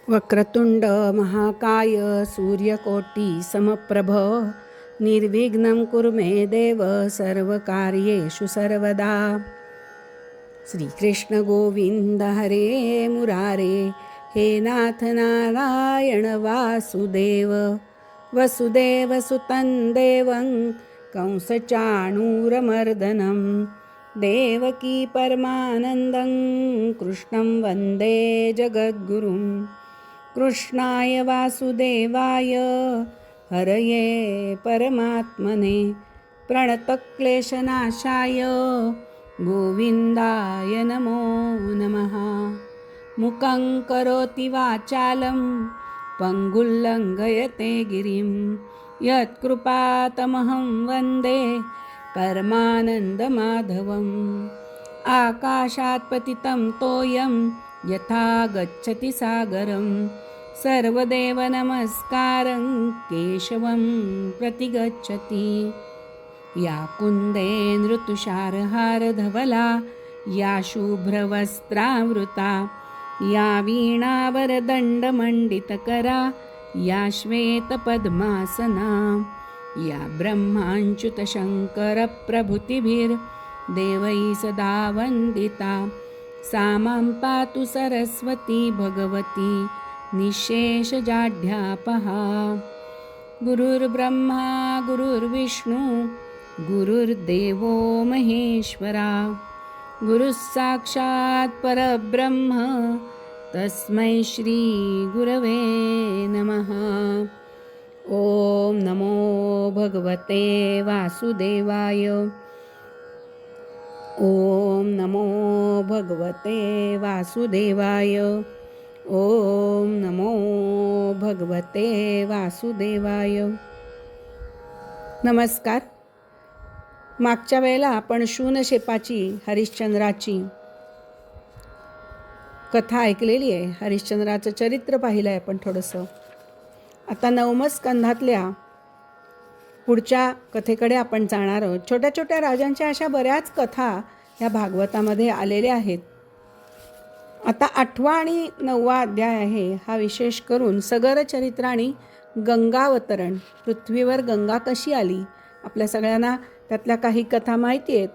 वक्रतुंड महाकाय सूर्यकोटी समप्रभ निर्विघ्नं कुरु मे देव सर्वकार्येषु सर्वदा. श्रीकृष्ण गोविंद हरे मुरारे, हे नाथ नारायण वासुदेव. वसुदेवसुतं देवं कंसचाणूरमर्दनं, देवकी परमानन्दं कृष्णं वन्दे जगद्गुरुं. कृष्णाय वासुदेवाय हरये परमात्मने, प्रणतक्लेशनाशाय गोविन्दाय नमो नमः. मुखं करोति वाचालं पङ्गुल्लङ्घयते गिरिं, यत्कृपातमहं वन्दे परमानन्दमाधवम्. आकाशात् पतितं तोयं यथा गच्छति सागरं, सर्वदेव नमस्कारं केशवं प्रतिगच्छति. या कुन्देन ऋतुषारहारधवला, या शुभ्रवस्त्रावृता, या वीणावरदण्डमण्डितकरा, या श्वेतपद्मासना, या ब्रह्माच्युतशङ्करप्रभृतिभिर्देवैः सदा वन्दिता, सा मां पातु सरस्वती भगवती निःशेषजाढ्यापहा. गुरुर्ब्रह्मा गुरुर्विष्णु गुरुर्देवो महेश्वरा, गुरुः साक्षात् परब्रह्म तस्मै श्री गुरवे नमः. ओम नमो भगवते वासुदेवाय. ओम नमो भगवते वासुदेवाय. ओम नमो भगवते वासुदेवाय. नमस्कार. मागच्या वेळेला आपण शूनशेपाची हरिश्चंद्राची कथा ऐकलेली आहे. हरिश्चंद्राचं चरित्र पाहिलं आहे आपण थोडंसं. आता 9व्या स्कंधातल्या पुढच्या कथेकडे आपण जाणार आहोत. छोट्या छोट्या राजांच्या अशा बऱ्याच कथा या भागवतामध्ये आलेल्या आहेत. आता 8वा आणि 9वा अध्याय आहे. हा विशेष करून सगर चरित्र आणि गंगावतरण, पृथ्वीवर गंगा कशी आली, आपल्या सगळ्यांना त्यातल्या काही कथा माहिती आहेत.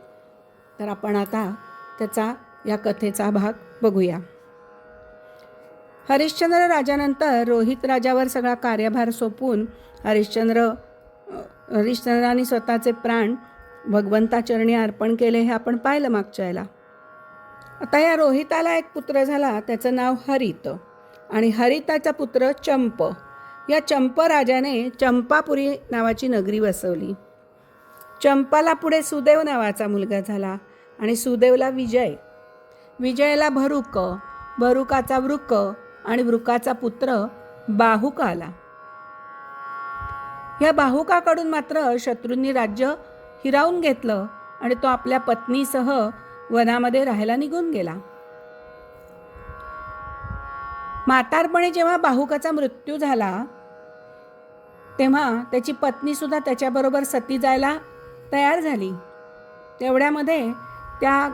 तर आपण आता त्याचा या कथेचा भाग बघूया. हरिश्चंद्र राजानंतर रोहित राजावर सगळा कार्यभार सोपवून हरिश्चंद्राने स्वतःचे प्राण भगवंताचरणी अर्पण केले, हे आपण पाहिलं मागच्या याला. आता या रोहिताला एक पुत्र झाला, त्याचं नाव हरित, आणि हरिताचा पुत्र चंप. या चंप राजाने चंपापुरी नावाची नगरी वसवली. चंपाला पुढे सुदेव नावाचा मुलगा झाला, आणि सुदेवला विजय, विजयाला भरूक, भरूकाचा वृक, आणि वृकाचा पुत्र बाहुक आला. या बाहुकाकडून मात्र शत्रूंनी राज्य हिरावून घेतलं आणि तो आपल्या पत्नीसह वनामध्ये राहायला निघून गेला. म्हातारपणी जेव्हा बाहुकाचा मृत्यू झाला तेव्हा त्याची पत्नी सुद्धा त्याच्याबरोबर सती जायला तयार झाली. तेवढ्यामध्ये त्या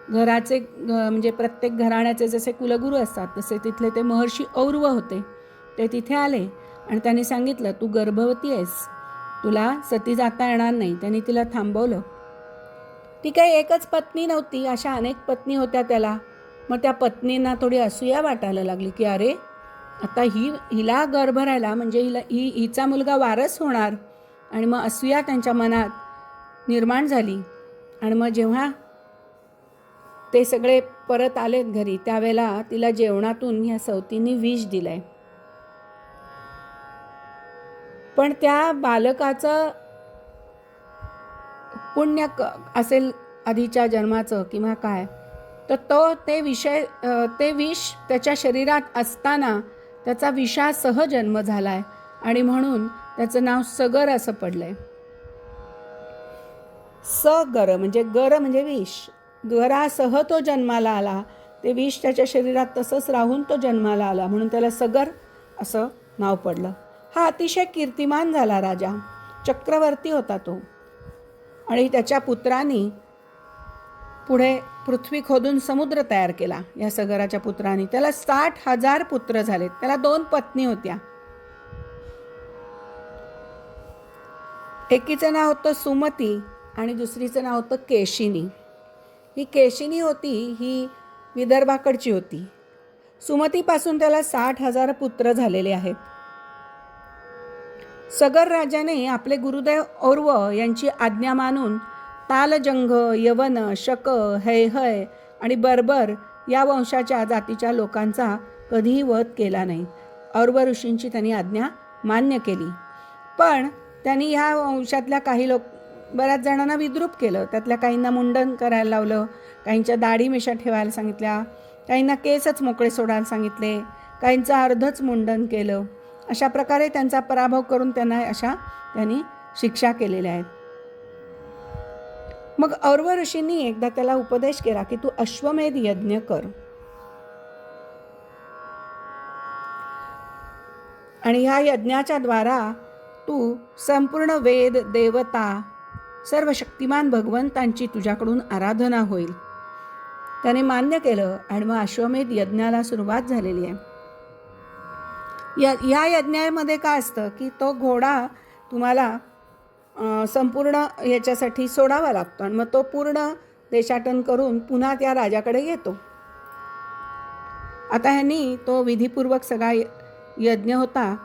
घराचे म्हणजे प्रत्येक घराण्याचे जसे कुलगुरू असतात तसे तिथले ते महर्षी औरव होते. ते तिथे आले आणि त्यांनी सांगितलं, तू गर्भवती आहेस, तुला सती जाता येणार नाही. त्यांनी तिला थांबवलं. ती काही एकच पत्नी नव्हती, अशा अनेक पत्नी होत्या त्याला. मग त्या पत्नींना थोडी असूया वाटायला लागली की अरे आता हिला गर्भ राहिला म्हणजे हिचा मुलगा वारस होणार. आणि मग असूया त्यांच्या मनात निर्माण झाली. आणि मग जेव्हा ते सगळे परत आलेत घरी त्यावेळेला तिला जेवणातून ह्या सवतींनी विष दिलंय. पण त्या बालकाचं पुण्य असेल आधीच्या जन्माचं किंवा काय, तर ते विष त्याच्या शरीरात असताना त्याचा विषासह जन्म झालाय आणि म्हणून त्याचं नाव सगर असं पडलंय. सगर म्हणजे गर म्हणजे विष, गरासह तो जन्माला आला. ते विष त्याच्या शरीरात तसंच राहून तो जन्माला आला म्हणून त्याला सगर असं नाव पडलं. हा अतिशय कीर्तिमान झाला राजा, चक्रवर्ती होता तो. आणि त्याच्या पुत्रांनी पुढे पृथ्वी खोदून समुद्र तयार केला या सगराच्या पुत्रांनी. त्याला 60,000 पुत्र झालेत. त्याला 2 पत्नी होत्या. एकीचं नाव होतं सुमती आणि दुसरीचं नाव होतं केशिनी. ही केशिनी होती ही विदर्भाकडची होती. सुमतीपासून त्याला 60,000 पुत्र झालेले आहेत. सगर राजाने आपले गुरुदेव और्व यांची आज्ञा मानून तालजंग, यवन, शक, हैहय आणि बर्बर या वंशाच्या जातीच्या लोकांचा कधीही वध केला नाही. और्व ऋषींची त्यांनी आज्ञा मान्य केली. पण त्यांनी ह्या वंशातल्या काही बऱ्याच जणांना विद्रूप केलं. त्यातल्या काहींना मुंडन करायला लावलं, काहींच्या दाढी मिशा ठेवायला सांगितल्या, काहींना केसच मोकळे सोडायला सांगितले, काहींचं अर्धच मुंडन केलं. अशा प्रकारे त्यांचा पराभव करून त्यांनी शिक्षा केलेल्या आहेत. मग और्व ऋषींनी एकदा त्याला उपदेश केला की तू अश्वमेध यज्ञ कर आणि ह्या यज्ञाच्या द्वारा तू संपूर्ण वेद, देवता, सर्व शक्तिमान भगवंतांची तुझ्याकडून आराधना होईल. त्याने मान्य केलं आणि मग अश्वमेध यज्ञाला सुरुवात झालेली आहे. या यज्ञामध्ये काय असतं की तो घोडा तुम्हाला संपूर्ण याच्यासाठी सोडावा लागतो आणि मग तो पूर्ण देशाटन करून पुन्हा त्या राजाकडे येतो. आता ह्यांनी तो विधीपूर्वक सगळा यज्ञ होता,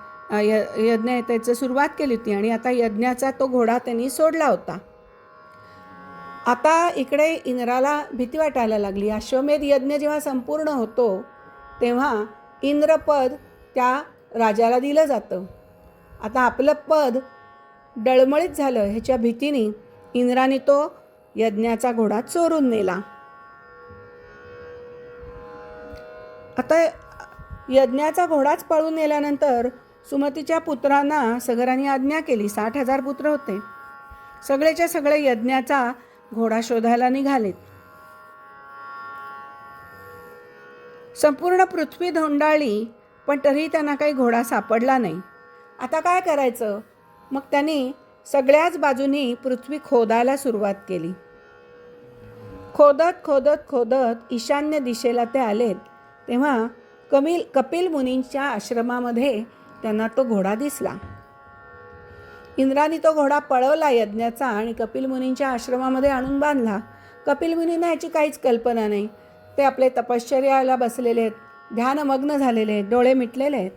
यज्ञ त्याची सुरुवात केली होती आणि आता यज्ञाचा तो घोडा त्यांनी सोडला होता. आता इकडे इंद्राला भीती वाटायला लागली. अश्वमेध यज्ञ जेव्हा संपूर्ण होतो तेव्हा इंद्रपद त्या राजाला दिलं जातं. आता आपलं पद डळमळीत झालं ह्याच्या भीतीने इंद्राने तो यज्ञाचा घोडा चोरून नेला. आता यज्ञाचा घोडाच पळून नेल्यानंतर सुमतीच्या पुत्रांना सगरांनी आज्ञा केली. 60,000 पुत्र होते. सगळेच्या सगळे यज्ञाचा घोडा शोधायला निघालेत. संपूर्ण पृथ्वी धोंडाळली पण तरीही त्यांना काही घोडा सापडला नाही. आता काय करायचं? मग त्यांनी सगळ्याच बाजूनी पृथ्वी खोदायला सुरुवात केली. खोदत खोदत खोदत ईशान्य दिशेला ते आलेत तेव्हा कपिल मुनींच्या आश्रमामध्ये त्यांना तो घोडा दिसला. इंद्राने तो घोडा पळवला यज्ञाचा आणि कपिल मुनींच्या आश्रमामध्ये आणून बांधला. कपिल मुनींना याची काहीच कल्पना नाही. ते आपले तपश्चर्याला बसलेले आहेत, ध्यानमग्न झालेले आहेत, डोळे मिटलेले आहेत.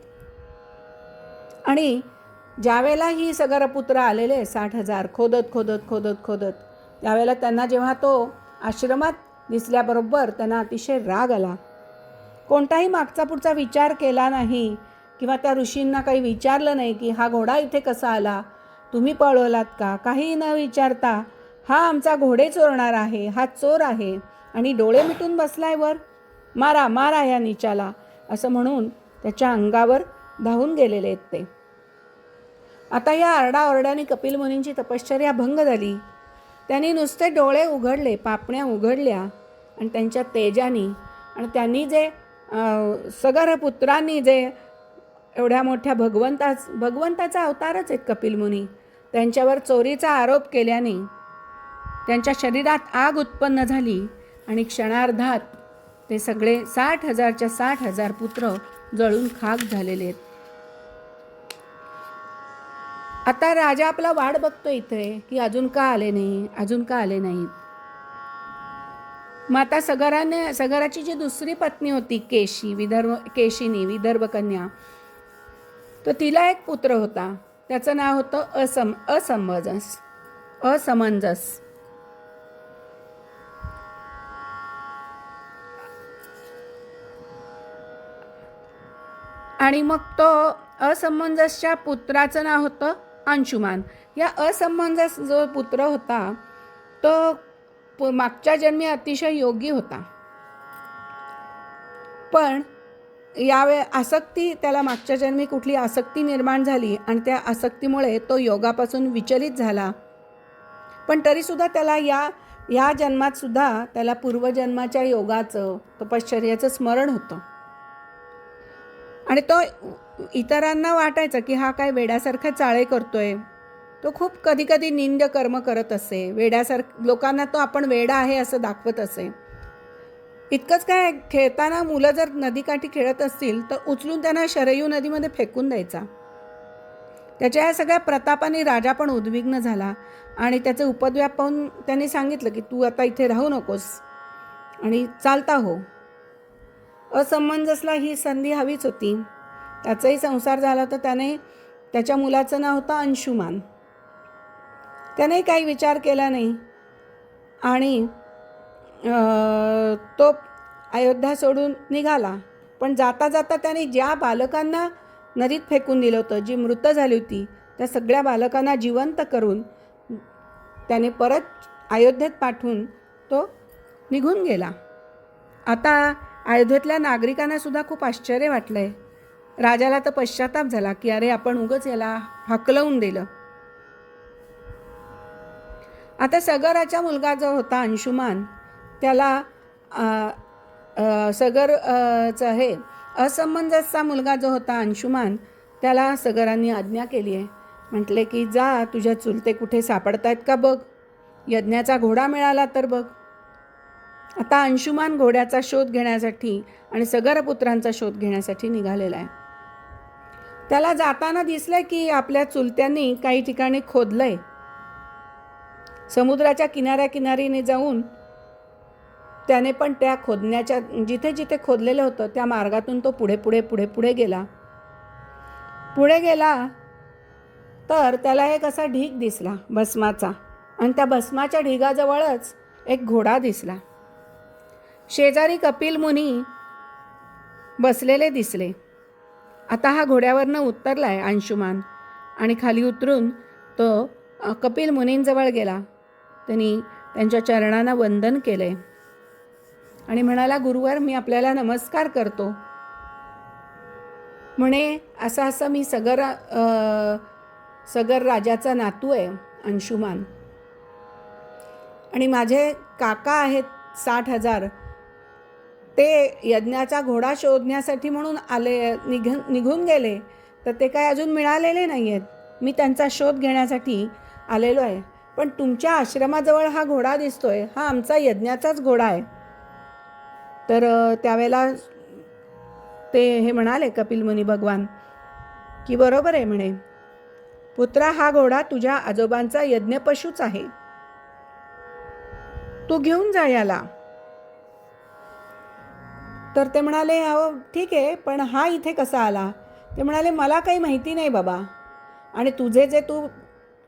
आणि ज्यावेळेला ही सगरपुत्र आलेले 60,000 खोदत खोदत खोदत खोदत त्यावेळेला त्यांना जेव्हा तो आश्रमात दिसल्याबरोबर त्यांना अतिशय राग आला. कोणताही मागचा पुढचा विचार केला नाही किंवा त्या ऋषींना काही विचारलं नाही की हा घोडा इथे कसा आला, तुम्ही पळवलात का, काही न विचारता हा आमचा घोडे चोरणार आहे, हा चोर आहे आणि डोळे मिटून बसलाय वर, मारा मारा या नीचाला, असं म्हणून त्याच्या अंगावर धावून गेलेले आहेत ते. आता या आरडाओरड्याने कपिल मुनींची तपश्चर्या भंग झाली. त्यांनी नुसते डोळे उघडले, पापण्या उघडल्या आणि त्यांच्या तेजाने आणि त्यांनी जे सगरपुत्रांनी जे एवढ्या मोठ्या भगवंताचा अवतारच आहेत कपिल मुनी, त्यांच्यावर चोरीचा आरोप केल्याने त्यांच्या शरीरात आग उत्पन्न झाली आणि क्षणार्धात ते सगळे 60,000च्या 60,000 पुत्र जळून खाक झालेले आहेत. आता राजा आपला वाट बघतो इथे की अजून का आले नाही, अजून का आले नाही. मग आता सगराची जी दुसरी पत्नी होती केशिनी विदर्भ कन्या, तर तिला एक पुत्र होता. त्याचं नाव होतं असमंजस. आणि मग तो असमंजसच्या पुत्राचं नाव होतं अंशुमान. या असमंजस जो पुत्र होता तो मागच्या जन्मी अतिशय योगी होता. पण यावेळी त्याला मागच्या जन्मी कुठली आसक्ती निर्माण झाली आणि त्या आसक्तीमुळे तो योगापासून विचलित झाला. पण तरीसुद्धा त्याला या जन्मात सुद्धा त्याला पूर्वजन्माच्या योगाचं तपश्चर्याचं स्मरण होतं. आणि तो इतरांना वाटायचं की हा काय वेड्यासारखा चाळे करतोय, तो खूप कधी कधी निंद्य कर्म करत असे, लोकांना तो आपण वेडा आहे असं दाखवत असे. इतकंच काय, खेळताना मुलं जर नदीकाठी खेळत असतील तर उचलून त्यांना शरयू नदीमध्ये फेकून द्यायचा. त्याच्या या सगळ्या प्रतापाने राजा पण उद्विग्न झाला आणि त्याचे उपद्व्याप पाहून त्यांनी सांगितलं की तू आता इथे राहू नकोस आणि चालता हो. असमंजसला ही संधी हवीच होती. त्याचाही संसार झाला तर त्याने, त्याच्या मुलाचं नाव होतं अंशुमान. त्याने काही विचार केला नाही आणि तो अयोध्या सोडून निघाला. पण जाता जाता त्याने ज्या बालकांना नदीत फेकून दिलं होतं, जी मृत झाली होती, त्या सगळ्या बालकांना जिवंत करून त्याने परत अयोध्येत पाठवून तो निघून गेला. आता अयोध्येतल्या नागरिकांना सुद्धा खूप आश्चर्य वाटलं आहे. राजाला तर पश्चाताप झाला की अरे आपण उगाच याला हकलवून दिलं. आता सगराचा मुलगा जो होता अंशुमान, त्याला सगरचा हे असमंजसचा मुलगा जो होता अंशुमान, त्याला सगरांनी आज्ञा केली आहे. म्हटले की जा, तुझ्या चुलते कुठे सापडतायत का बघ, यज्ञाचा घोडा मिळाला तर बघ. आता अंशुमान घोड्याचा शोध घेण्यासाठी आणि सगरपुत्रांचा शोध घेण्यासाठी निघालेला आहे. त्याला जाताना दिसलं की आपल्या चुलत्यांनी काही ठिकाणी खोदलंय. समुद्राच्या किनाऱ्याकिनारीने जाऊन त्याने पण त्या खोदण्याच्या, जिथे जिथे खोदलेलं होतं त्या मार्गातून तो पुढे पुढे पुढे पुढे गेला. पुढे गेला तर त्याला एक असा ढीग दिसला भस्माचा, आणि त्या भस्माच्या ढिगाजवळच एक घोडा दिसला. शेजारी कपिल मुनी बसलेले दिसले. आता हा घोड्यावरनं उतरलाय अंशुमान आणि खाली उतरून तो कपिल मुनींजवळ गेला. त्यांनी त्यांच्या चरणांना वंदन केले आणि म्हणाला, गुरुवर मी आपल्याला नमस्कार करतो. म्हणे असं असं मी सगर राजाचा नातू आहे अंशुमान, आणि माझे काका आहेत 60,000, ते यज्ञाचा घोडा शोधण्यासाठी म्हणून निघून गेले, तर ते काय अजून मिळालेले नाही आहेत. मी त्यांचा शोध घेण्यासाठी आलेलो आहे. पण तुमच्या आश्रमाजवळ हा घोडा दिसतोय, हा आमचा यज्ञाचाच घोडा आहे. तर त्यावेळेला ते हे म्हणाले कपिल मुनी भगवान की बरोबर आहे म्हणे, पुत्रा हा घोडा तुझ्या आजोबांचा यज्ञपशूच आहे, तू घेऊन जा याला. तर ते म्हणाले अहो ठीक आहे, पण हा इथे कसा आला? ते म्हणाले मला काही माहिती नाही बाबा, आणि तुझे जे तू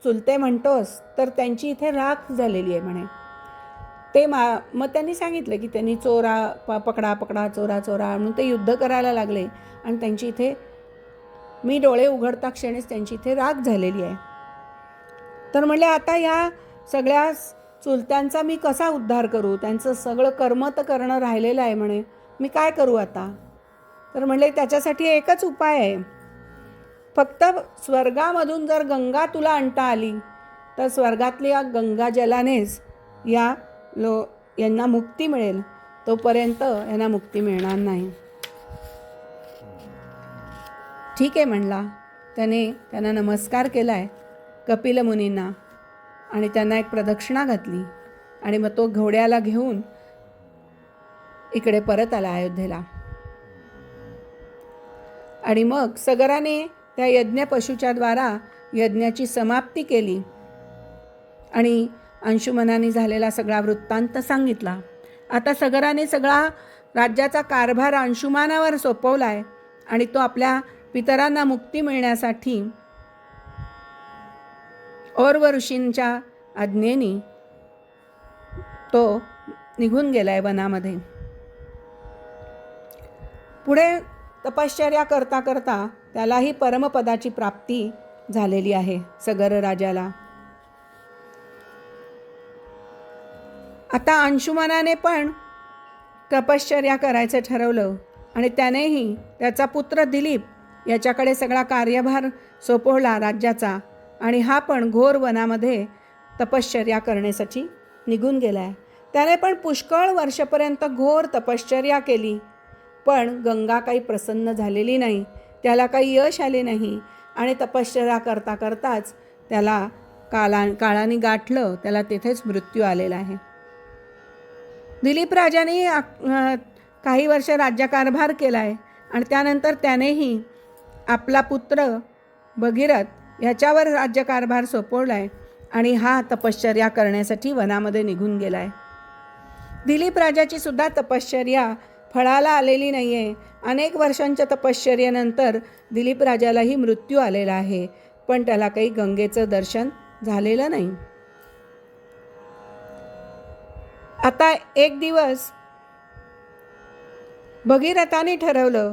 चुलते म्हणतोस तर त्यांची इथे राख झालेली आहे म्हणे. ते मग त्यांनी सांगितलं की त्यांनी पकडा चोरा म्हणून ते युद्ध करायला लागले, आणि त्यांची इथे, मी डोळे उघडता क्षणीच त्यांची इथे राख झालेली आहे. तर म्हणले आता या सगळ्या चुलत्यांचा मी कसा उद्धार करू? त्यांचं सगळं कर्म तर करणं राहिलेलं आहे म्हणे, मी काय करू आता? तर म्हणले त्याच्यासाठी एकच उपाय आहे, फक्त स्वर्गामधून जर गंगा तुला आणता आली तर स्वर्गातल्या गंगा जलानेच यांना मुक्ती मिळेल, तोपर्यंत यांना मुक्ती मिळणार नाही. ठीक आहे म्हणला. त्यांना नमस्कार केला आहे कपिल मुनींना, आणि त्यांना एक प्रदक्षिणा घातली, आणि मग तो घोड्याला घेऊन इकडे परत आला अयोध्येला. आणि मग सगराने त्या यज्ञ पशूच्या द्वारा यज्ञाची समाप्ती केली आणि अंशुमनाने झालेला सगळा वृत्तांत सांगितला. आता सगराने सगळा राज्याचा कारभार अंशुमानावर सोपवला आहे, आणि तो आपल्या पितरांना मुक्ती मिळण्यासाठी औरव ऋषींच्या आज्ञेने तो निघून गेलाय वनामध्ये. पुढे तपश्चर्या करता करता त्यालाही परमपदाची प्राप्ती झालेली आहे सगर राजाला. आता अंशुमनाने पण तपश्चर्या करायचं ठरवलं, आणि त्यानेही त्याचा पुत्र दिलीप याच्याकडे सगळा कार्यभार सोपवला राज्याचा, आणि हा पण घोर वनामध्ये तपश्चर्या करण्यासाठी निघून गेला आहे. त्याने पण पुष्कळ वर्षपर्यंत घोर तपश्चर्या केली, पण गंगा काही प्रसन्न झालेली नाही, त्याला काही यश आले नाही, आणि तपश्चर्या करता करताच त्याला काळाने गाठलं त्याला तेथेच मृत्यू आलेला आहे. दिलीप राजाने काही वर्ष राज्यकारभार केला आहे आणि त्यानंतर त्यानेही आपला पुत्र भगीरथ ह्याच्यावर राज्यकारभार सोपवला आहे आणि हा तपश्चर्या करण्यासाठी वनामध्ये निघून गेला आहे. दिलीप राजाची सुद्धा तपश्चर्या फळाला आलेली नाही आहे. अनेक वर्षांच्या तपश्चर्येनंतर दिलीप राजालाही मृत्यू आलेला आहे, पण त्याला काही गंगेचं दर्शन झालेलं नाही. आता एक दिवस भगीरथाने ठरवलं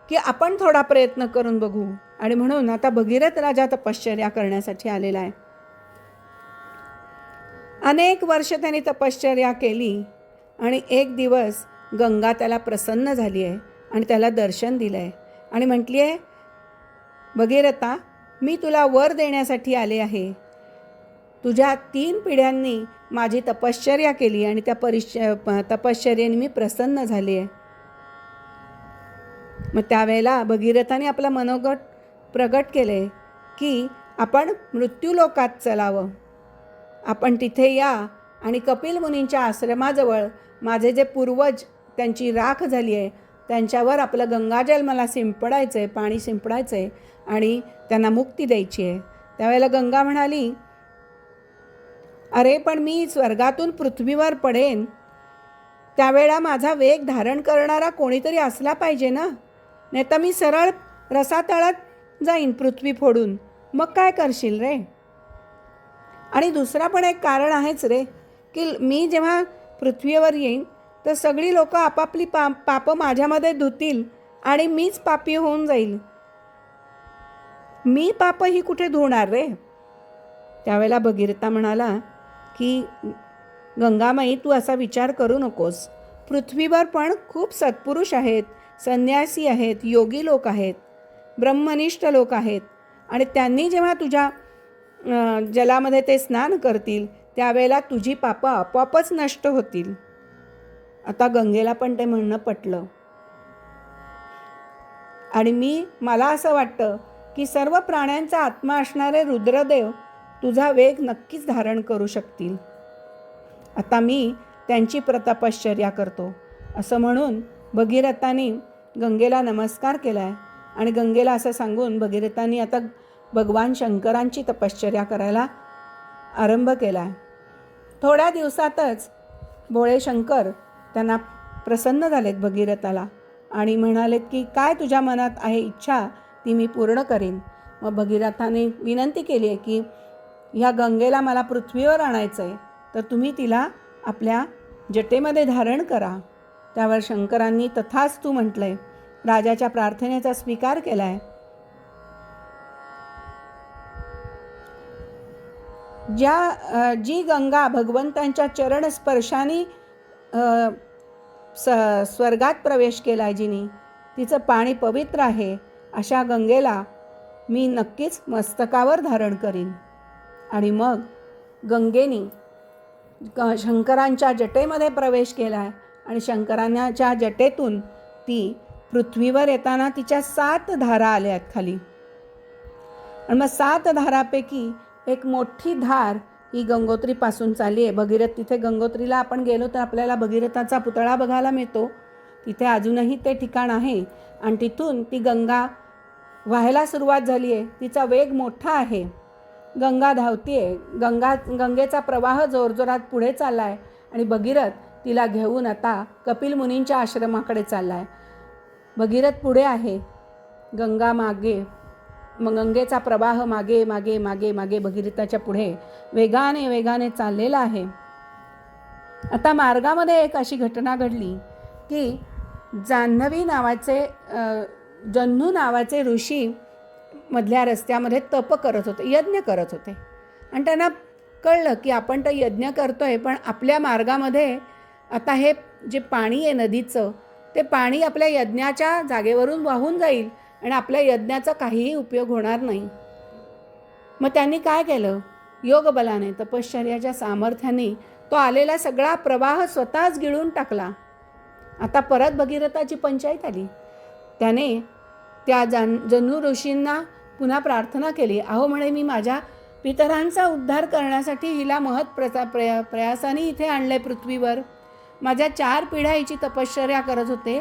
की आपण थोडा प्रयत्न करून बघू आणि म्हणून आता भगीरथ राजा तपश्चर्या करण्यासाठी आलेला आहे. अनेक वर्ष त्याने तपश्चर्या केली आणि एक दिवस गंगा त्याला प्रसन्न झाली आहे आणि त्याला दर्शन दिलं आहे आणि म्हटली आहे, भगीरथा, मी तुला वर देण्यासाठी आले आहे. तुझ्या 3 पिढ्यांनी माझी तपश्चर्या केली आणि त्या तपश्चर्येने मी प्रसन्न झाले आहे. मग त्यावेळेला भगीरथाने आपलं मनोगत प्रगट केले की आपण मृत्यूलोकात चलावं. आपण तिथे या आणि कपिल मुनींच्या आश्रमाजवळ माझे जे पूर्वज त्यांची राख झाली आहे त्यांच्यावर आपलं गंगाजल मला शिंपडायचं आहे, पाणी शिंपडायचं आहे आणि त्यांना मुक्ती द्यायची आहे. त्यावेळेला गंगा म्हणाली, अरे पण मी स्वर्गातून पृथ्वीवर पडेन त्यावेळेला माझा वेग धारण करणारा कोणीतरी असला पाहिजे ना, नाही तर मी सरळ रसातळात जाईन पृथ्वी फोडून. मग काय करशील रे? आणि दुसरा पण एक कारण आहेच रे, की मी जेव्हा पृथ्वीवर येईन तर सगळी लोक आपापली पापं माझ्यामध्ये धुतील आणि मीच पापी होऊन जाईल. मी पाप ही कुठे धुणार रे? त्यावेळेला भगीरथा म्हणाला की गंगामाई, तू असा विचार करू नकोस. पृथ्वीवर पण खूप सत्पुरुष आहेत, संन्यासी आहेत, योगी लोक आहेत, ब्रह्मनिष्ठ लोक आहेत आणि त्यांनी जेव्हा तुझ्या जलामध्ये ते स्नान करतील त्यावेळेला तुझी पापं आपोआपच नष्ट होतील. आता गंगेला पण ते म्हणणं पटलं आणि मला असं वाटतं की सर्व प्राण्यांचा आत्मा असणारे रुद्रदेव तुझा वेग नक्कीच धारण करू शकतील. आता मी त्यांची तपश्चर्या करतो. असं म्हणून भगीरथाने गंगेला नमस्कार केला आहे आणि गंगेला असं सांगून भगीरथाने आता भगवान शंकरांची तपश्चर्या करायला आरंभ केला आहे. थोड्या दिवसातच भोळे शंकर त्यांना प्रसन्न झालेत भगीरथाला आणि म्हणालेत की काय तुझ्या मनात आहे इच्छा ती मी पूर्ण करीन. मग भगीरथाने विनंती केली आहे की ह्या गंगेला मला पृथ्वीवर आणायचं आहे तर तुम्ही तिला आपल्या जटेमध्ये धारण करा. त्यावर शंकरांनी तथास्तु म्हटलं आहे. राजाच्या प्रार्थनेचा स्वीकार केला आहे. जी गंगा भगवंतांच्या चरण स्पर्शाने स्वर्गात प्रवेश केला आहे जिनी, तिचं पाणी पवित्र आहे, अशा गंगेला मी नक्कीच मस्तकावर धारण करीन. आणि मग गंगेने शंकरांच्या जटेमध्ये प्रवेश केला आहे आणि शंकरांच्या जटेतून ती पृथ्वीवर येताना तिच्या 7 धारा आल्या आहेत खाली. आणि मग 7 धारापैकी एक मोठी धार ही गंगोत्रीपासून चालली आहे. भगीरथ तिथे गंगोत्रीला आपण गेलो तर आपल्याला भगीरथाचा पुतळा बघायला मिळतो. तिथे अजूनही ते ठिकाण आहे आणि तिथून ती गंगा वाहायला सुरुवात झाली आहे. तिचा वेग मोठा आहे. गंगा धावती आहे. गंगेचा प्रवाह जोरजोरात पुढे चालला आहे आणि भगीरथ तिला घेऊन आता कपिल मुनींच्या आश्रमाकडे चालला आहे. भगीरथ पुढे आहे, गंगा मागे. मग गंगेचा प्रवाह मागे मागे मागे मागे भगीरथाच्या पुढे वेगाने वेगाने चाललेला आहे. आता मार्गामध्ये एक अशी घटना घडली की जन्नू नावाचे ऋषी मधल्या रस्त्यामध्ये तप करत होते, यज्ञ करत होते आणि त्यांना कळलं की आपण तर यज्ञ करतोय पण आपल्या मार्गामध्ये आता हे जे पाणी आहे नदीचं ते पाणी आपल्या यज्ञाच्या जागेवरून वाहून जाईल आणि आपल्या यज्ञाचा काहीही उपयोग होणार नाही. मग त्यांनी काय केलं, योगबलाने तपश्चर्याच्या सामर्थ्याने तो आलेला सगळा प्रवाह स्वतःच गिळून टाकला. आता परत भगीरथाची पंचायत आली. त्याने त्या जन्नू ऋषींना पुन्हा प्रार्थना केली. अहो म्हणे, मी माझ्या पितरांचा उद्धार करण्यासाठी हिला प्रयासाने इथे आणले पृथ्वीवर. माझ्या 4 पिढ्या हिची तपश्चर्या करत होते,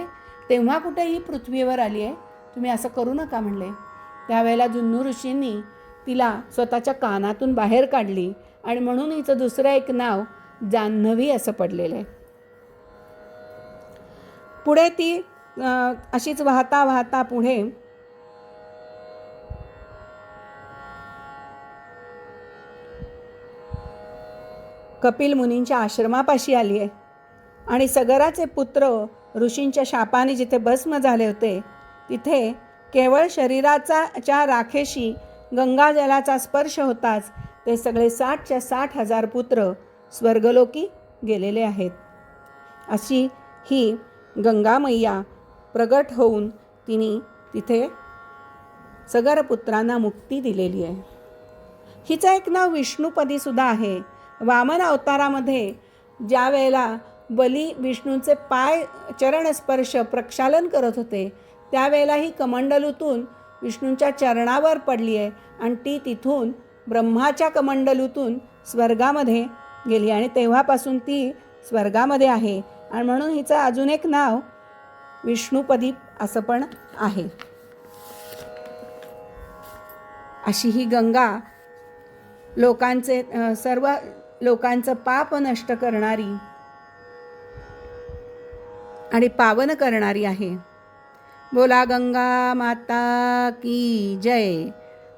तेव्हा कुठे ही पृथ्वीवर आली आहे. तुम्ही असं करू नका म्हणले. त्यावेळेला जुन्नू ऋषींनी तिला स्वतःच्या कानातून बाहेर काढली आणि म्हणून हिचं दुसरं एक नाव जान्हवी असं पडलेलं आहे. पुढे ती अशीच वाहता वाहता पुढे कपिल मुनींच्या आश्रमापाशी आली आहे आणि सगराचे पुत्र ऋषींच्या शापाने जिथे भस्म झाले होते तिथे केवळ शरीराच्या राखेशी गंगाजलाचा स्पर्श होताच ते सगळे 60च्या 60,000 पुत्र स्वर्गलोकी गेलेले आहेत. अशी ही गंगा मैया प्रगट होऊन तिने तिथे सगळ पुत्रांना मुक्ती दिलेली आहे. हिचं एक नाव विष्णुपदी सुद्धा आहे. वामन अवतारामध्ये ज्या वेळेला बली विष्णूंचे पाय चरणस्पर्श प्रक्षालन करत होते त्यावेळेला ही कमंडलूतून विष्णूंच्या चरणावर पडली आहे आणि ती तिथून ब्रह्माच्या कमंडलूतून स्वर्गामध्ये गेली आणि तेव्हापासून ती स्वर्गामध्ये आहे आणि म्हणून हिचं अजून एक नाव विष्णुपदी असं पण आहे. अशी ही गंगा सर्व लोकांचं पाप नष्ट करणारी आणि पावन करणारी आहे. बोला गंगा माता की जय.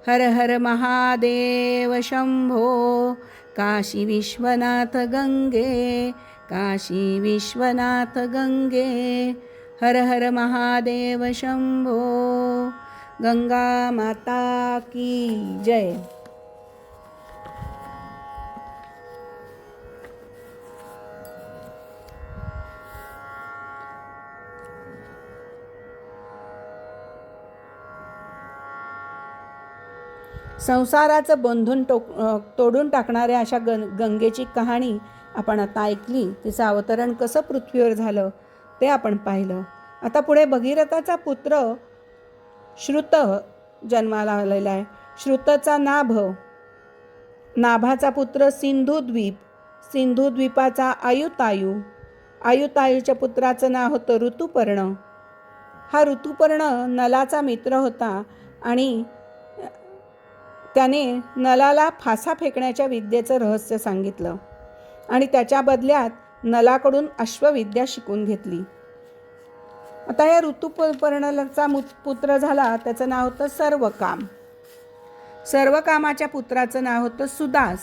हर हर महादेव शंभो. काशी विश्वनाथ गंगे, काशी विश्वनाथ गंगे. हर हर महादेव शंभो. गंगा माता की जय. संसाराचं बंधन तोडून टाकणाऱ्या अशा गंगेची कहाणी आपण आता ऐकली. तिचं अवतरण कसं पृथ्वीवर झालं ते आपण पाहिलं. आता पुढे भगीरथाचा पुत्र श्रुत जन्माला आलेला आहे. श्रुतचा नाभ, नाभाचा पुत्र सिंधुद्वीप, सिंधुद्वीपाचा आयुतायू, आयुतायूच्या पुत्राचं नाव होतं ऋतुपर्ण. हा ऋतुपर्ण नलाचा मित्र होता आणि त्याने नलाला फासा फेकण्याच्या विद्येचं रहस्य सांगितलं आणि त्याच्या बदल्यात नलाकडून अश्वविद्या शिकून घेतली. आता या ऋतुपर्णाचा पुत्र झाला, त्याचं नाव होतं सर्वकाम. सर्वकामाच्या पुत्राचं नाव होतं सुदास.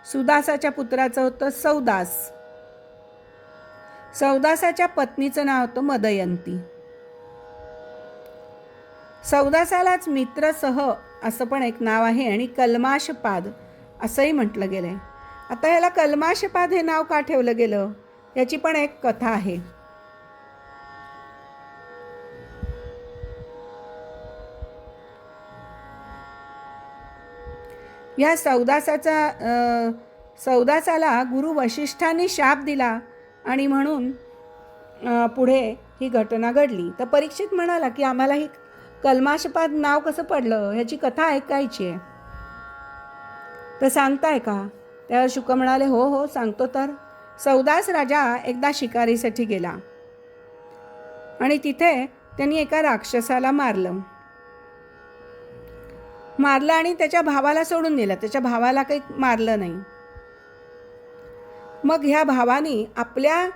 सुदासाच्या पुत्राचं होतं सौदास. सौदासाच्या पत्नीचं नाव होतं मदयंती. सौदासालाच मित्रसह असं पण एक नाव आहे आणि कल्माशपाद असंही म्हटलं गेलं आहे. आता ह्याला कल्माशपाद हे नाव का ठेवलं गेलं याची पण एक कथा आहे. या सौदासाला गुरु वशिष्ठांनी शाप दिला आणि म्हणून पुढे ही घटना घडली. तर परीक्षित म्हणाला की आम्हाला ही कल्माशपाद नाव कसं पडलं ह्याची कथा ऐकायची आहे, तर सांगताय का? त्यावर शुक म्हणाले हो हो सांगतो. तर सौदास राजा एकदा शिकारीसाठी गेला आणि तिथे त्यांनी एका राक्षसाला मारलं आणि त्याच्या भावाला सोडून दिलं. त्याच्या भावाला काही मारलं नाही. मग ह्या भावानी आपल्या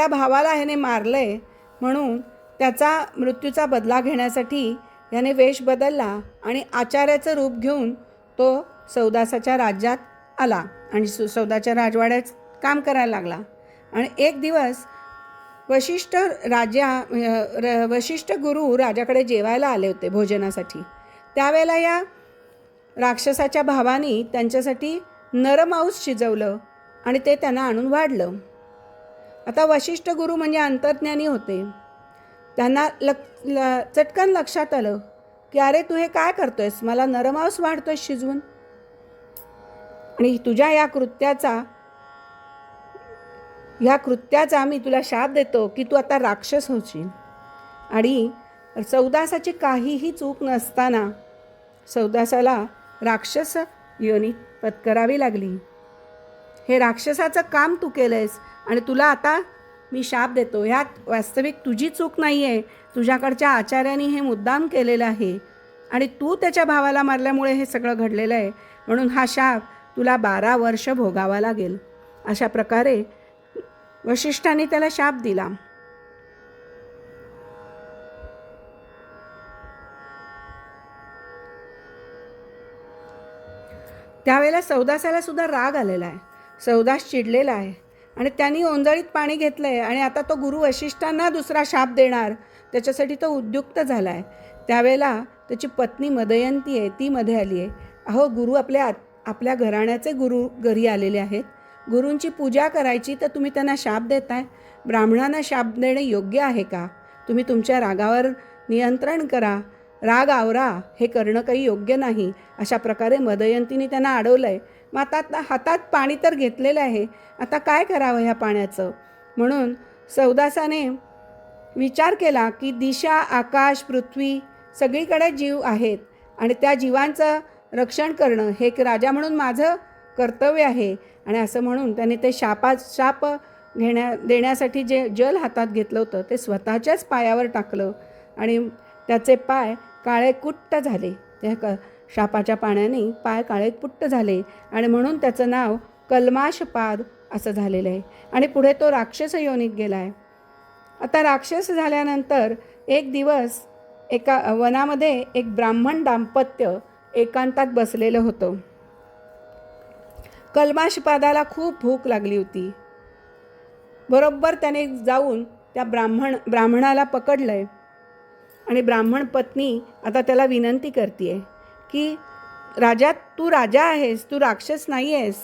भावाला ह्याने मारलंय म्हणून त्याचा मृत्यूचा बदला घेण्यासाठी याने वेश बदलला आणि आचार्याचं रूप घेऊन तो सौदासाच्या राज्यात आला आणि सौदाच्या राजवाड्यात काम करायला लागला. आणि एक दिवस वशिष्ठ गुरु राजाकडे जेवायला आले होते भोजनासाठी. त्यावेळेला या राक्षसाच्या भावानी त्यांच्यासाठी नरमांस शिजवलं आणि ते त्यांना आणून वाढलं. आता वशिष्ठ गुरु म्हणजे अंतर्ज्ञानी होते. त्यांना चटकन लक्षात आलं की अरे तू हे काय करतोयस, मला नरमांस वाढतोय शिजवून, आणि तुझ्या या कृत्याचा मी तुला शाप देतो की तू आता राक्षस होशील. आणि सौदासाची काहीही चूक नसताना सौदासाला राक्षस योनी पत्करावी लागली. हे राक्षसाचं काम तू केलंयस आणि तुला आता मी शाप देतो. ह्यात वास्तविक तुझी चूक नाही आहे. तुझ्याकडच्या आचार्याने हे मुद्दाम केलेलं आहे आणि तू त्याच्या भावाला मारल्यामुळे हे सगळं घडलेलं आहे. म्हणून हा शाप तुला 12 वर्ष भोगावा लागेल. अशा प्रकारे वशिष्ठांनी त्याला शाप दिला. त्यावेळेला सौदासाला सुद्धा राग आलेला आहे. सौदास चिडलेला आहे आणि त्यांनी ओंजळीत पाणी घेतलं आहे आणि आता तो गुरु वशिष्ठांना दुसरा शाप देणार त्याच्यासाठी तो उद्युक्त झाला आहे. त्यावेळेला त्याची पत्नी मदयंती आहे, ती मध्ये आली आहे. अहो, गुरु आपल्या घराण्याचे गुरु घरी आलेले आहेत. गुरूंची पूजा करायची तर तुम्ही त्यांना शाप देताय. ब्राह्मणांना शाप देणे योग्य आहे का? तुम्ही तुमच्या रागावर नियंत्रण करा, राग आवरा. हे करणं काही योग्य नाही. अशा प्रकारे मदयंतीने त्यांना अडवलं आहे. मग आता हातात पाणी तर घेतलेलं आहे, आता काय करावं ह्या पाण्याचं? म्हणून सौदासाने विचार केला की दिशा, आकाश, पृथ्वी सगळीकडे जीव आहेत आणि त्या जीवांचं रक्षण करणं हे एक राजा म्हणून माझं कर्तव्य आहे. आणि असं म्हणून त्याने ते शाप देण्यासाठी जे जल हातात घेतलं होतं ते स्वतःच्याच पायावर टाकलं आणि त्याचे पाय काळे कुट्ट झाले. त्या शापाच्या पाण्याने पाय काळे कुट्ट झाले आणि म्हणून त्याचं नाव कल्माशपाद असं झालेलं आहे. आणि पुढे तो राक्षस योनीत गेला आहे. आता राक्षस झाल्यानंतर एक दिवस एका वनामध्ये एक ब्राह्मण दाम्पत्य एकांतात बसलेलं होतं. कल्माशपादाला खूप भूक लागली होती. बरोबर त्याने जाऊन त्या ब्राह्मणाला पकडलंय आणि ब्राह्मण पत्नी आता त्याला विनंती करते की राजा, तू राजा आहेस, तू राक्षस नाही आहेस.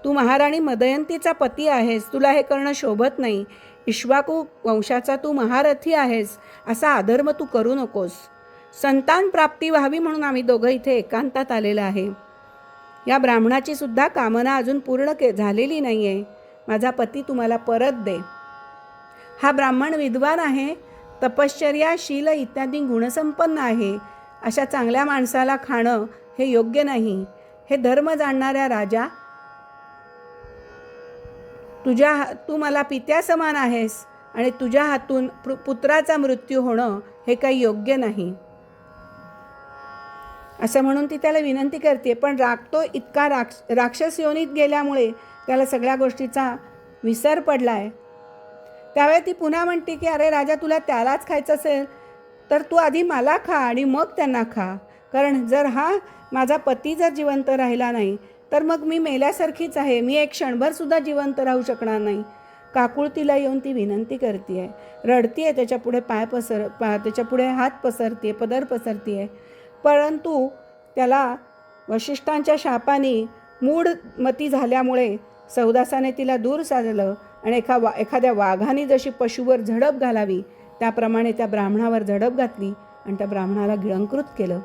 तू महाराणी मदयंतीचा पती आहेस. तुला हे करणं शोभत नाही. इक्ष्वाकू वंशाचा तू महारथी आहेस. असा अधर्म तू करू नकोस. संतान प्राप्ती व्हावी म्हणून आम्ही दोघं इथे एकांतात आलेलं आहे. या ब्राह्मणाची सुद्धा कामना अजून पूर्ण झालेली नाही आहे. माझा पती तुम्हाला परत दे. हा ब्राह्मण विद्वान आहे, तपश्चर्या, शील इत्यादी गुणसंपन्न आहे. अशा चांगल्या माणसाला खाणं हे योग्य नाही. हे धर्म जाणणाऱ्या राजा, तू मला पित्या समान आहेस आणि तुझ्या हातून पुत्राचा मृत्यू होणं हे काही योग्य नाही. असं म्हणून ती त्याला विनंती करते. पण तो इतका राक्षस योनीत गेल्यामुळे त्याला सगळ्या गोष्टीचा विसर पडला आहे. त्यावेळी ती पुन्हा म्हणते की अरे राजा, तुला त्यालाच खायचं असेल तर तू आधी मला खा आणि मग त्यांना खा. कारण जर हा माझा पती जर जिवंत राहिला नाही तर मग मी मेल्यासारखीच आहे. मी एक क्षणभरसुद्धा जिवंत राहू शकणार नाही. काकुळतीला येऊन ती विनंती करते आहे, रडती आहे, त्याच्यापुढे त्याच्यापुढे हात पसरते, पदर पसरते. परंतु त्याला वशिष्ठांच्या शापाने मूढमती झाल्यामुळे सौदासाने तिला दूर साधलं आणि एखाद्या वाघाने जशी पशुवर झडप घालावी त्याप्रमाणे त्या ब्राह्मणावर झडप घातली आणि त्या ब्राह्मणाला गिळंकृत केलं.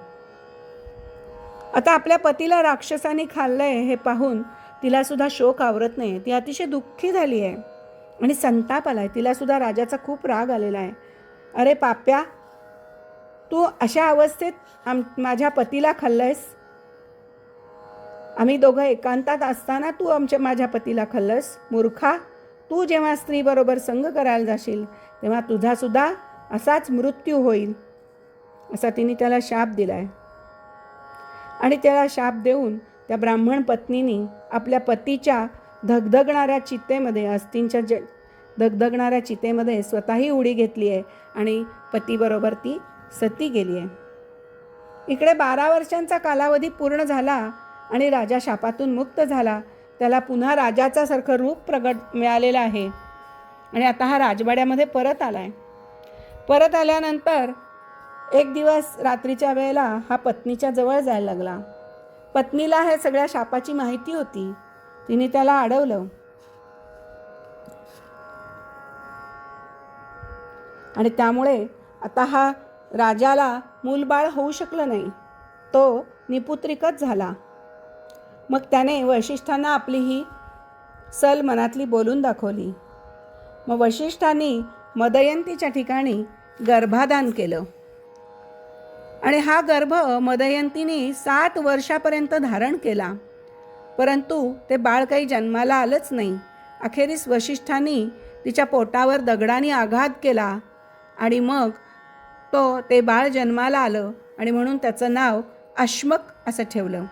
आता आपल्या पतीला राक्षसाने खाल्लंय हे पाहून तिला सुद्धा शोक आवरत नाही. ती अतिशय दुःखी झाली आहे आणि संताप आलाय. तिला सुद्धा राजाचा खूप राग आलेला आहे. अरे पाप्या, तू अशा अवस्थेत माझ्या पतीला खाल्लंयस. आम्ही दोघं एकांतात असताना तू माझ्या पतीला खाल्लंस. मूर्खा, तू जेव्हा स्त्रीबरोबर संग करायला जाशील तेव्हा तुझा सुद्धा असाच मृत्यू होईल. असा तिने त्याला शाप दिलाय. आणि त्याला शाप देऊन त्या ब्राह्मण पत्नीने आपल्या पतीच्या धगधगणाऱ्या चितेमध्ये, अस्तींच्या धगधगणाऱ्या चितेमध्ये स्वतःही उडी घेतली आहे आणि पतीबरोबर ती सती गेली आहे. इकडे 12 वर्षांचा कालावधी पूर्ण झाला आणि राजा शापातून मुक्त झाला. त्याला पुन्हा राजाचा सारखं रूप मिळालेलं आहे आणि आता हा राजवाड्यामध्ये परत आला आहे. परत आल्यानंतर एक दिवस रात्रीच्या वेळेला हा पत्नीच्या जवळ जायला लागला. पत्नीला हे सगळ्या शापाची माहिती होती. तिने त्याला अडवलं आणि त्यामुळे आता हा राजाला मूलबाळ होऊ शकलं नाही. तो निपुत्रिकच झाला. मग त्याने वशिष्ठांना आपली ही सल मनातली बोलून दाखवली. मग वशिष्ठांनी मदयंतीच्या ठिकाणी गर्भाधान केलं. आणि हा गर्भ मदयंतीने 7 वर्षापर्यंत धारण केला, परंतु ते बाळ काही जन्माला आलंच नाही. अखेरीस वसिष्ठांनी तिच्या पोटावर दगडाने आघात केला आणि मग ते बाळ जन्माला आलं आणि म्हणून त्याचं नाव अश्मक असं ठेवलं.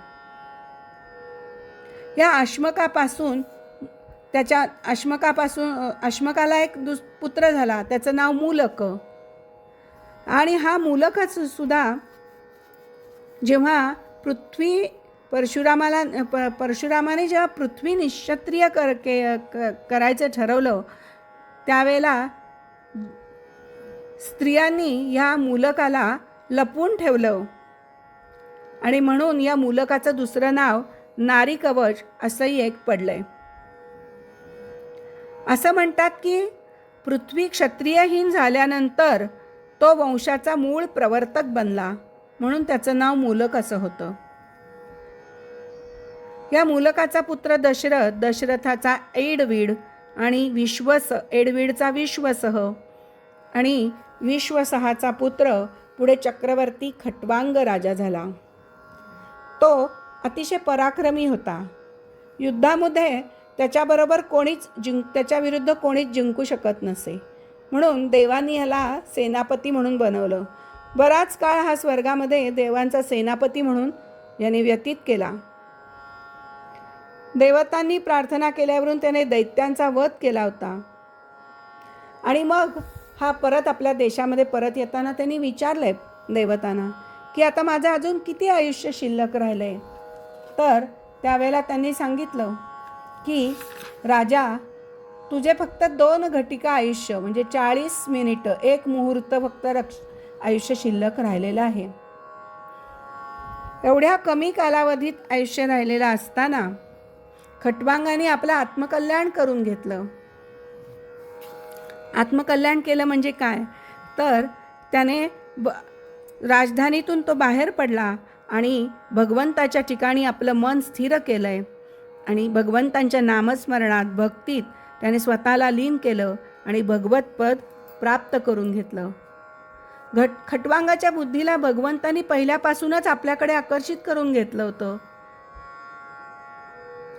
या अश्मकाला एक पुत्र झाला, त्याचं नाव मूलक. आणि हा मूलकच सुद्धा जेव्हा परशुरामाने जेव्हा पृथ्वी निश्क्षत्रिय करायचं ठरवलं, त्यावेळेला स्त्रियांनी या मूलकाला लपवून ठेवलं आणि म्हणून या मूलकाचं दुसरं नाव नारी कवच असंही एक पडलंय. असं म्हणतात की पृथ्वी क्षत्रियहीन झाल्यानंतर तो वंशाचा मूळ प्रवर्तक बनला, म्हणून त्याचं नाव मूलक असं होतं. या मूलकाचा पुत्र दशरथाचा एडवीड आणि एडवीडचा विश्वसह आणि विश्वसहाचा पुत्र पुढे चक्रवर्ती खट्वांग राजा झाला. तो अतिशय पराक्रमी होता. युद्धामध्ये त्याच्या विरुद्ध कोणीच जिंकू शकत नसे, म्हणून देवांनी ह्याला सेनापती म्हणून बनवलं. बराच काळ हा स्वर्गामध्ये देवांचा सेनापती म्हणून याने व्यतीत केला. देवतांनी प्रार्थना केल्यावरून त्याने दैत्यांचा वध केला होता. आणि मग हा परत आपल्या देशामध्ये परत येताना त्यांनी विचारलंय देवतांना की आता माझं अजून किती आयुष्य शिल्लक राहिलंय. तर त्यावेळेला त्यांनी सांगितलं की राजा, तुझे फक्त 2 घटिका आयुष्य म्हणजे 40 मिनिटं, 1 मुहूर्त फक्त आयुष्य शिल्लक राहिलेलं आहे. एवढ्या कमी कालावधीत आयुष्य राहिलेलं असताना खट्वांगाने आपलं आत्मकल्याण करून घेतलं. आत्मकल्याण केलं म्हणजे काय, तर त्याने राजधानीतून तो बाहेर पडला आणि भगवंताच्या ठिकाणी आपलं मन स्थिर केलंय आणि भगवंतांच्या नामस्मरणात, भक्तीत त्याने स्वतःला लीन केलं आणि भगवत पद प्राप्त करून घेतलं. खट्वांगाच्या बुद्धीला भगवंतांनी पहिल्यापासूनच आपल्याकडे आकर्षित करून घेतलं होतं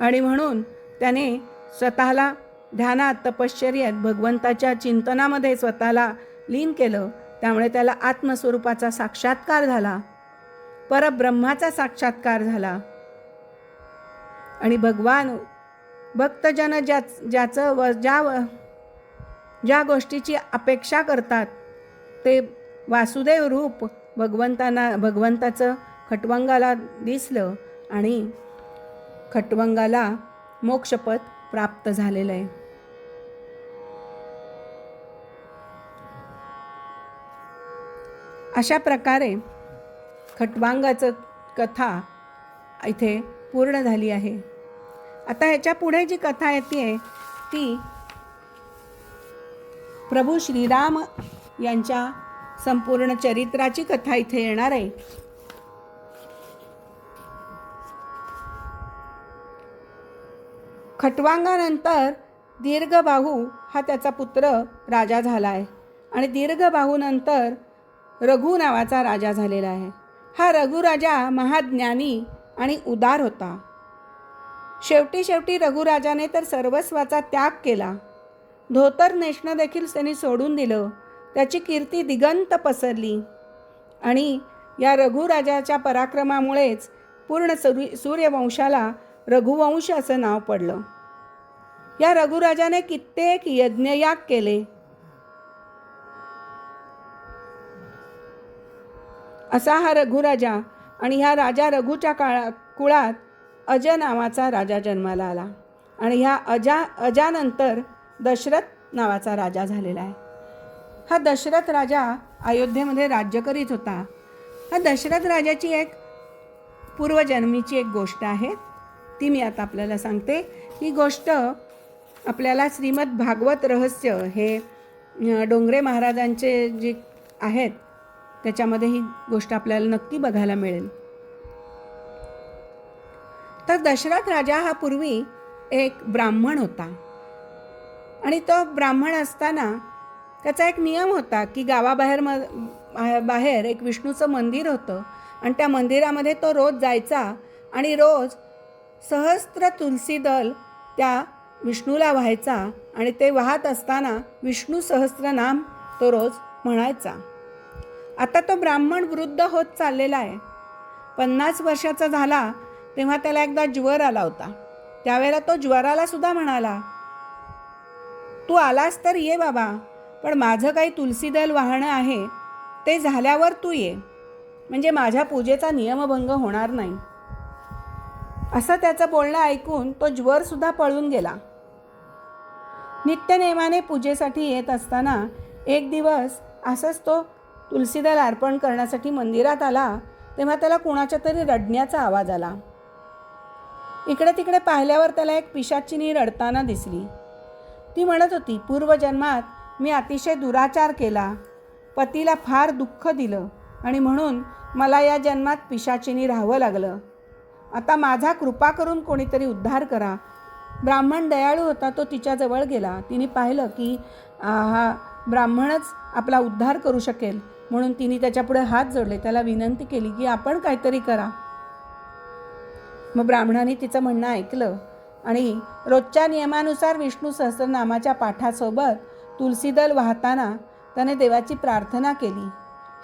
आणि म्हणून त्याने स्वतःला ध्यानात, तपश्चर्येत, भगवंताच्या चिंतनामध्ये स्वतःला लीन केलं. त्यामुळे त्याला आत्मस्वरूपाचा साक्षात्कार झाला, परब्रह्माचा साक्षात्कार झाला. आणि भक्तजन ज्या गोष्टीची अपेक्षा करतात ते वासुदेव रूप भगवंताचं खट्वांगाला दिसलं आणि खट्वांगाला मोक्षपद प्राप्त झालेलं आहे. अशा प्रकारे खट्वांगाचं कथा इथे पूर्ण झाली आहे. आता ह्याच्या पुढे जी कथा येते ती प्रभू श्रीराम यांच्या संपूर्ण चरित्राची कथा इथे येणार आहे. खट्वांगानंतर दीर्घबाहू हा त्याचा पुत्र राजा झाला आहे आणि दीर्घबाहूनंतर रघु नावाचा राजा झालेला आहे. हा रघु राजा महाज्ञानी आणि उदार होता. शेवटी रघुराजाने तर सर्वस्वाचा त्याग केला. धोतर नेसणं देखील त्यांनी सोडून दिलं. त्याची कीर्ती दिगंत पसरली आणि या रघुराजाच्या पराक्रमामुळेच पूर्ण सूर्यवंशाला रघुवंश असं नाव पडलं. या रघुराजाने कित्येक यज्ञयाग केले. असा हा रघुराजा आणि ह्या राजा रघुच्या कुळात अज नावाचा राजा जन्माला आला आणि ह्या अजानंतर दशरथ नावाचा राजा झालेला आहे. हा दशरथ राजा अयोध्येमध्ये राज्य करीत होता. हा दशरथ राजाची एक पूर्वजन्मीची एक गोष्ट आहे, ती मी आता आपल्याला सांगते. ही गोष्ट आपल्याला श्रीमद भागवत रहस्य हे डोंगरे महाराजांचे जे आहेत त्याच्यामध्ये ही गोष्ट आपल्याला नक्की बघायला मिळेल. तर दशरथ राजा हा पूर्वी एक ब्राह्मण होता आणि तो ब्राह्मण असताना त्याचा एक नियम होता की गावाबाहेर बाहेर एक विष्णूचं मंदिर होतं आणि त्या मंदिरामध्ये तो रोज जायचा आणि रोज सहस्त्र तुलसी दल त्या विष्णूला व्हायचा आणि ते वाहत असताना विष्णू सहस्त्रनाम तो रोज म्हणायचा. आता तो ब्राह्मण वृद्ध होत चाललेला आहे. 50 वर्षाचा झाला तेव्हा त्याला एकदा ज्वर आला होता. त्यावेळेला तो ज्वराला सुद्धा म्हणाला, तू आलास तर ये बाबा, पण माझं काही तुलसीदल वाहणं आहे ते झाल्यावर तू ये, म्हणजे माझ्या पूजेचा नियमभंग होणार नाही. असं त्याचं बोलणं ऐकून तो ज्वर सुद्धा पळून गेला. नित्यनेमाने पूजेसाठी येत असताना एक दिवस असंच तो तुलसीदल अर्पण करण्यासाठी मंदिरात आला तेव्हा त्याला कुणाच्या तरी रडण्याचा आवाज आला. इकडे तिकडे पाहिल्यावर त्याला एक पिशाचिनी रडताना दिसली. ती म्हणत होती, पूर्वजन्मात मी अतिशय दुराचार केला, पतीला फार दुःख दिलं आणि म्हणून मला या जन्मात पिशाचिनी राहावं लागलं. आता माझा कृपा करून कोणीतरी उद्धार करा. ब्राह्मण दयाळू होता, तो तिच्याजवळ गेला. तिने पाहिलं की हा ब्राह्मणच आपला उद्धार करू शकेल, म्हणून तिने त्याच्यापुढे हात जोडले, त्याला विनंती केली की आपण काहीतरी करा. मग ब्राह्मणाने तिचं म्हणणं ऐकलं आणि रोजच्या नियमानुसार विष्णू सहस्रनामाच्या पाठासोबत तुलसीदल वाहताना त्याने देवाची प्रार्थना केली,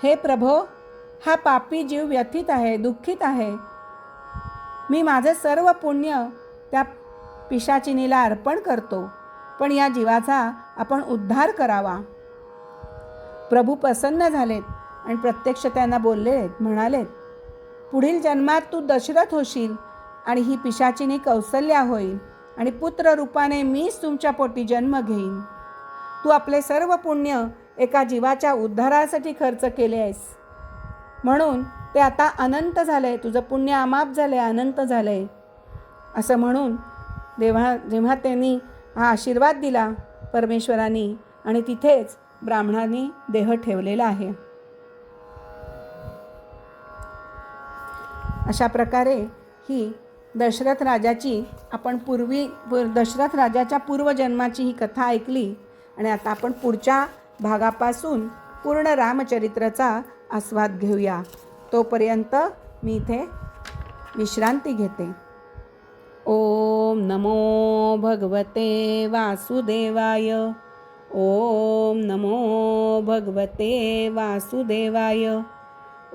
हे प्रभो, हा पापी जीव व्यथित आहे, दुःखित आहे. मी माझं सर्व पुण्य त्या पिशाचिनीला अर्पण करतो, पण या जीवाचा आपण उद्धार करावा. प्रभू प्रसन्न झालेत आणि प्रत्यक्ष त्यांना म्हणालेत, पुढील जन्मात तू दशरथ होशील आणि ही पिशाचिनी कौसल्या होईल आणि पुत्र रूपाने मीच तुमच्या पोटी जन्म घेईन. तू आपले सर्व पुण्य एका जीवाच्या उद्धारासाठी खर्च केले आहेस, म्हणून ते आता अनंत झाले, तुझं पुण्य अमाप झाले, अनंत झाले. असं म्हणून जेव्हा त्यांनी हा आशीर्वाद दिला परमेश्वरांनी, आणि तिथेच ब्राह्मणांनी देह ठेवलेला आहे. अशा प्रकारे ही दशरथ राजाची आपण दशरथ राजाच्या पूर्वजन्माची ही कथा ऐकली आणि आता आपण पुढच्या भागापासून पूर्ण रामचरित्राचा आस्वाद घेऊया. तोपर्यंत मी इथे विश्रांती घेते. ओम नमो भगवते वासुदेवाय. ओम नमो भगवते वासुदेवाय.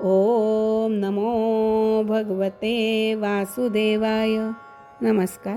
ओम नमो भगवते वासुदेवाय. नमस्कार.